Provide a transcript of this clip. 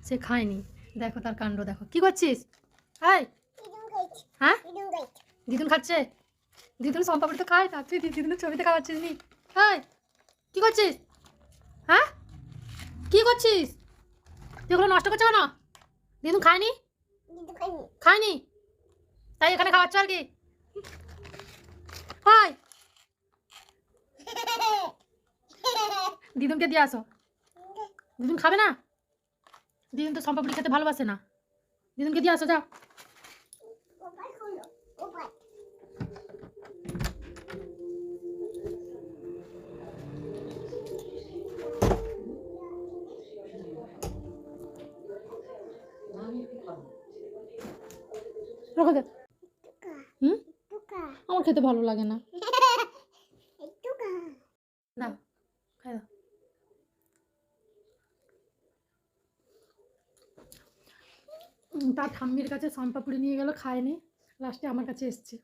সে খায়নি। দেখো তার কাণ্ড দেখো। কি করছিস? হাই, হ্যাঁ দিদুন খাচ্ছে। দিদুন সম্পাপড়ি তো খায় না, তুই দিদুনের ছবিতে খাওয়াচ্ছিস নি? হাই, কি করছিস? হ্যাঁ, কি করছিস? তুই ওগুলো নষ্ট করছো না? দিদুন খায়নি, খায়নি তাই এখানে খাওয়াচ্ছ আর কি? হাই, দিদুনকে দিয়ে আসো। দিদুন খাবে না? দিদুন তো সম্পাপড়ি খেতে ভালোবাসে না। দিদুনকে দিয়ে আসো, যাও। রাখো দে। হুম, আমার খেতে ভালো লাগে না। না, খাই দাও। তার ঠাম্মির কাছে সম্পাপুরি নিয়ে গেল, খায়নি, লাস্টে আমার কাছে এসছে।